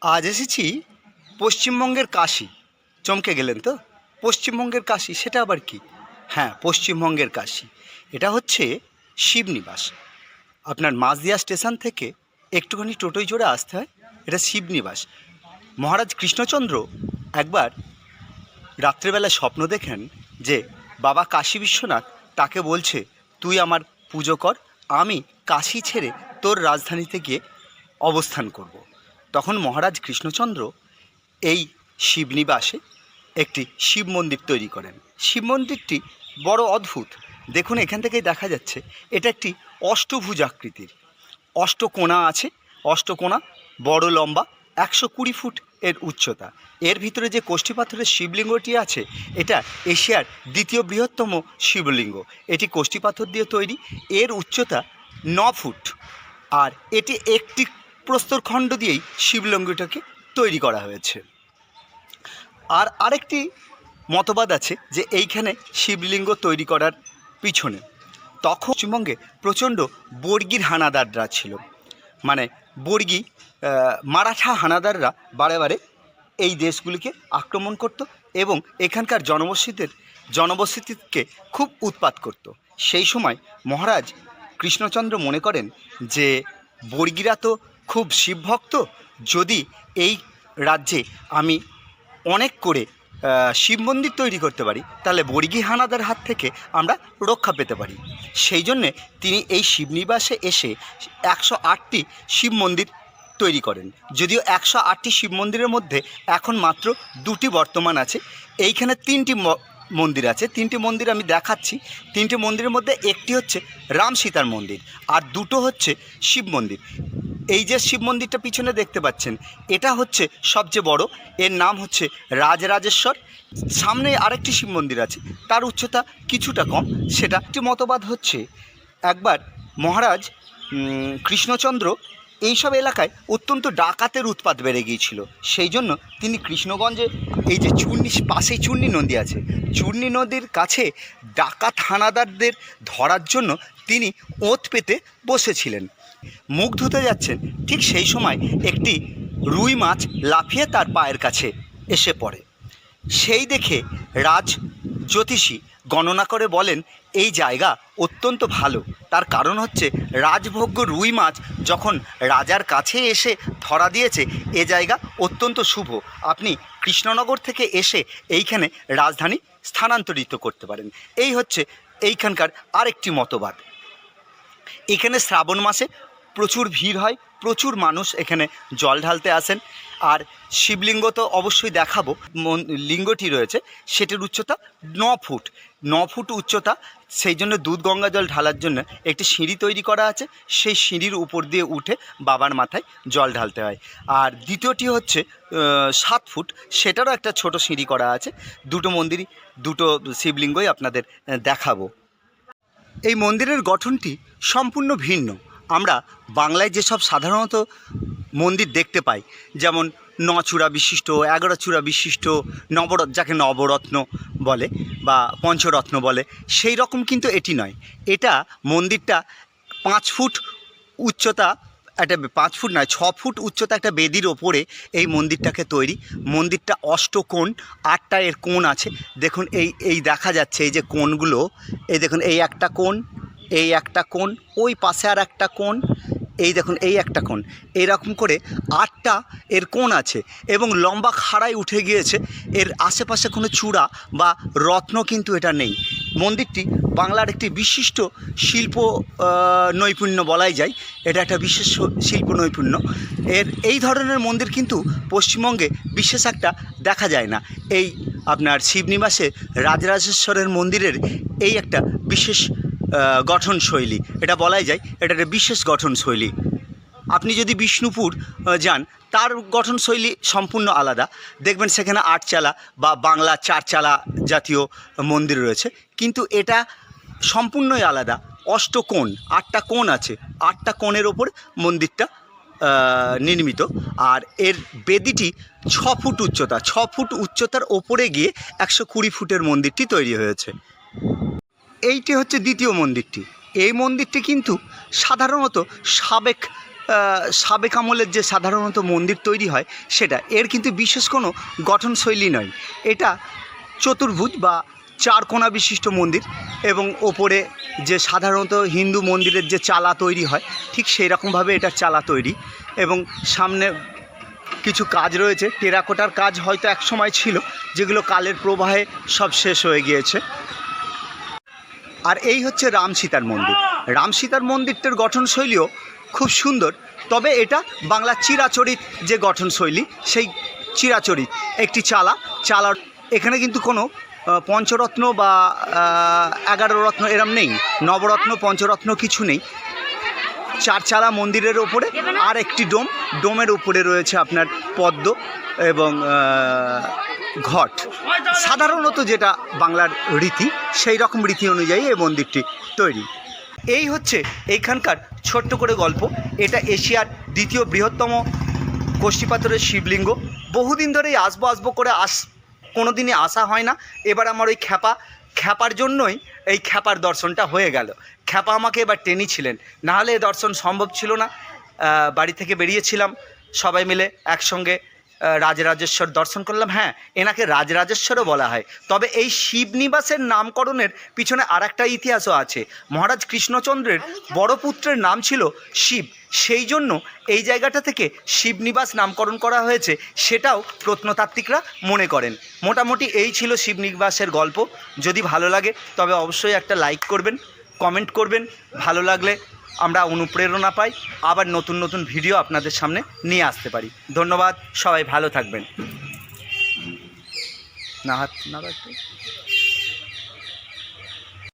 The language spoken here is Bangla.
আজ এসেছি পশ্চিমবঙ্গের কাশী। চমকে গেলেন তো? পশ্চিমবঙ্গের কাশী সেটা আবার কি? হ্যাঁ, পশ্চিমবঙ্গের কাশী। এটা হচ্ছে শিবনিবাস। আপনার মাঝদিয়া স্টেশন থেকে একটুখানি টোটোয় চড়ে আসতে হয়। এটা শিবনিবাস। মহারাজ কৃষ্ণচন্দ্র একবার রাত্রেবেলা স্বপ্ন দেখেন যে বাবা কাশী বিশ্বনাথ তাকে বলছে, তুই আমার পুজো কর, আমি কাশী ছেড়ে তোর রাজধানীতে গিয়ে অবস্থান করব। তখন মহারাজ কৃষ্ণচন্দ্র এই শিবনিবাসে একটি শিব মন্দির তৈরি করেন। শিব মন্দিরটি বড় অদ্ভুত। দেখুন, এখান থেকেই দেখা যাচ্ছে এটা একটি অষ্টভুজ আকৃতির। অষ্টকোণা আছে, অষ্টকোণা, বড় লম্বা, 120 ফুট এর উচ্চতা। এর ভিতরে যে কোষ্ঠী পাথরের শিবলিঙ্গটি আছে, এটা এশিয়ার দ্বিতীয় বৃহত্তম শিবলিঙ্গ। এটি কোষ্ঠী পাথর দিয়ে তৈরি। এর উচ্চতা 9 ফুট। আর এটি একটি প্রস্তরখণ্ড দিয়েই শিবলিঙ্গটাকে তৈরি করা হয়েছে। আর আরেকটি মতবাদ আছে যে এইখানে শিবলিঙ্গ তৈরি করার পিছনে তখন পশ্চিমবঙ্গে প্রচণ্ড বর্গীর হানাদাররা ছিল। মানে বর্গী মারাঠা হানাদাররা বারে বারে এই দেশগুলিকে আক্রমণ করত এবং এখানকার জনবসতিকে খুব উৎপাত করত। সেই সময় মহারাজ কৃষ্ণচন্দ্র মনে করেন যে বর্গীরা তো খুব শিবভক্ত, যদি এই রাজ্যে আমি অনেক করে শিব মন্দির তৈরি করতে পারি, তাহলে বর্গী হানাদার হাত থেকে আমরা রক্ষা পেতে পারি। সেই জন্যে তিনি এই শিবনিবাসে এসে 108টি শিব মন্দির তৈরি করেন। যদিও 108টি শিব মন্দিরের মধ্যে এখন মাত্র 2টি বর্তমান আছে। এইখানে 3টি মন্দির আছে। 3টি মন্দির আমি দেখাচ্ছি। 3টি মন্দিরের মধ্যে একটি হচ্ছে রাম সীতার মন্দির, আর 2টো হচ্ছে শিব মন্দির। এই যে শিব মন্দিরটা পিছনে দেখতে পাচ্ছেন, এটা হচ্ছে সবচেয়ে বড়। এর নাম হচ্ছে রাজরাজেশ্বর। সামনে আরেকটি শিব মন্দির আছে, তার উচ্চতা কিছুটা কম। সেটা একটি মতবাদ হচ্ছে একবার মহারাজ কৃষ্ণচন্দ্র এইসব এলাকায় অত্যন্ত ডাকাতের উৎপাত বেড়ে গিয়েছিল। সেই জন্য তিনি কৃষ্ণগঞ্জে এই যে পাশেই চূর্ণী নদী আছে, চূর্ণী নদীর কাছে ডাকাত হানাদারদের ধরার জন্য তিনি ওঁত পেতে বসেছিলেন। মুখ ধুতে যাচ্ছেন, ঠিক সেই সময় একটি রুই মাছ লাফিয়ে তার পায়ের কাছে এসে পড়ে। সেই দেখে রাজ জ্যোতিষী গণনা করে বলেন, এই জায়গা অত্যন্ত ভালো। তার কারণ হচ্ছে রাজভোগ্য রুই মাছ যখন রাজার কাছে এসে ধরা দিয়েছে, এ জায়গা অত্যন্ত শুভ। আপনি কৃষ্ণনগর থেকে এসে এইখানে রাজধানী স্থানান্তরিত করতে পারেন। এই হচ্ছে এইখানকার আরেকটি মতবাদ। এখানে শ্রাবণ মাসে প্রচুর ভিড় হয়, প্রচুর মানুষ এখানে জল ঢালতে আসেন। আর শিবলিঙ্গ তো অবশ্যই দেখাবো। লিঙ্গটি রয়েছে, সেটির উচ্চতা 9 ফুট। 9 ফুট উচ্চতা। সেই জন্য দুধ গঙ্গা জল ঢালার জন্য একটি সিঁড়ি তৈরি করা আছে। সেই সিঁড়ির উপর দিয়ে উঠে বাবার মাথায় জল ঢালতে হয়। আর দ্বিতীয়টি হচ্ছে 7 ফুট, সেটারও একটা ছোট সিঁড়ি করা আছে। দুটো মন্দিরই, দুটো শিবলিঙ্গই আপনাদের দেখাবো। এই মন্দিরের গঠনটি সম্পূর্ণ ভিন্ন। আমরা বাংলায় যেসব সাধারণত মন্দির দেখতে পাই, যেমন 9 চূড়া বিশিষ্ট, 11 চূড়া বিশিষ্ট, যাকে নবরত্ন বলে বা পঞ্চরত্ন বলে, সেই রকম কিন্তু এটি নয়। এটা মন্দিরটা 5 ফুট উচ্চতা, একটা 5 ফুট নয় 6 ফুট উচ্চতা একটা বেদির ওপরে এই মন্দিরটাকে তৈরি। মন্দিরটা অষ্টকোণ, 8টা এর কোণ আছে। দেখুন, এই দেখা যাচ্ছে এই যে কোণগুলো, এই দেখুন, এই একটা কোণ, এই একটা কোণ, ওই পাশে আর একটা কোণ, এই দেখুন এই একটা কোণ। এইরকম করে 8টা এর কোণ আছে এবং লম্বা খাড়ায় উঠে গিয়েছে। এর আশেপাশে কোনো চূড়া বা রত্ন কিন্তু এটা নেই। মন্দিরটি বাংলার একটি বিশিষ্ট শিল্প নৈপুণ্য বলাই যায়। এটা একটা বিশেষ শিল্প নৈপুণ্য। এই ধরনের মন্দির কিন্তু পশ্চিমবঙ্গে বিশেষ একটা দেখা যায় না। এই আপনার শিবনিবাসে রাজরাজেশ্বরের মন্দিরের এই একটা বিশেষ গঠনশৈলী, এটা বলাই যায় এটা একটা বিশেষ গঠনশৈলী। আপনি যদি বিষ্ণুপুর যান, তার গঠনশৈলী সম্পূর্ণ আলাদা। দেখবেন সেখানে 8 চালা বা বাংলা 4 চালা জাতীয় মন্দির রয়েছে, কিন্তু এটা সম্পূর্ণই আলাদা। অষ্টকোণ, 8টা কোণ আছে, 8টা কোণের ওপর মন্দিরটা নির্মিত। আর এর বেদিটি 6 ফুট উচ্চতা। 6 ফুট উচ্চতার ওপরে গিয়ে 120 ফুটের মন্দিরটি তৈরি হয়েছে। এইটি হচ্ছে দ্বিতীয় মন্দিরটি। এই মন্দিরটি কিন্তু সাধারণত সাবেক সাবেক আমলের যে সাধারণত মন্দির তৈরি হয় সেটা, এর কিন্তু বিশেষ কোনো গঠনশৈলী নয়। এটা চতুর্ভুজ বা চার কোণা বিশিষ্ট মন্দির, এবং ওপরে যে সাধারণত হিন্দু মন্দিরের যে চালা তৈরি হয় ঠিক সেই রকমভাবে এটা চালা তৈরি, এবং সামনে কিছু কাজ রয়েছে, টেরাকোটার কাজ হয়তো এক সময় ছিল, যেগুলো কালের প্রবাহে সব শেষ হয়ে গিয়েছে। আর এই হচ্ছে রাম সীতার মন্দির। রাম সীতার মন্দিরটার গঠনশৈলীও খুব সুন্দর, তবে এটা বাংলার চিরাচরিত যে গঠনশৈলী, সেই চিরাচরিত একটি চালার এখানে কিন্তু কোনো পঞ্চরত্ন বা 11 রত্ন এরম নেই, নবরত্ন পঞ্চরত্ন কিছু নেই। চারচালা মন্দিরের ওপরে আর একটি ডোমের উপরে রয়েছে আপনার পদ্ম এবং ঘট, সাধারণত যেটা বাংলার রীতি সেই রকম রীতি অনুযায়ী এই মন্দিরটি তৈরি। এই হচ্ছে এইখানকার ছোট্ট করে গল্প। এটা এশিয়ার দ্বিতীয় বৃহত্তম কষ্টিপাথরের শিবলিঙ্গ। বহুদিন ধরেই আসবো করে কোনো দিনই আসা হয় না। এবার আমার ওই খ্যাপার জন্যই এই খ্যাপার দর্শনটা হয়ে গেল। খ্যাপা আমাকে এবার টেনেছিলেন, নাহলে এ দর্শন সম্ভব ছিল না। বাড়ি থেকে বেরিয়েছিলাম সবাই মিলে একসঙ্গে, রাজরাজেশ্বর দর্শন করলাম। হ্যাঁ, এনাকে রাজরাজেশ্বরও বলা হয়, তবে এই শিবনিবাসের নামকরণের পিছনে আর একটা ইতিহাসও আছে। মহারাজ কৃষ্ণচন্দ্রের বড় পুত্রের নাম ছিল শিব, সেই জন্য এই জায়গাটা থেকে শিবনিবাস নামকরণ করা হয়েছে, সেটাও প্রত্নতাত্ত্বিকরা মনে করেন। মোটামুটি এই ছিল শিবনিবাসের গল্প। যদি ভালো লাগে তবে অবশ্যই একটা লাইক করবেন, কমেন্ট করবেন। ভালো লাগলে আমরা অনুপ্রেরণা পাই, আবার নতুন নতুন ভিডিও আপনাদের সামনে নিয়ে আসতে পারি। ধন্যবাদ, সবাই ভালো থাকবেন। না হাত না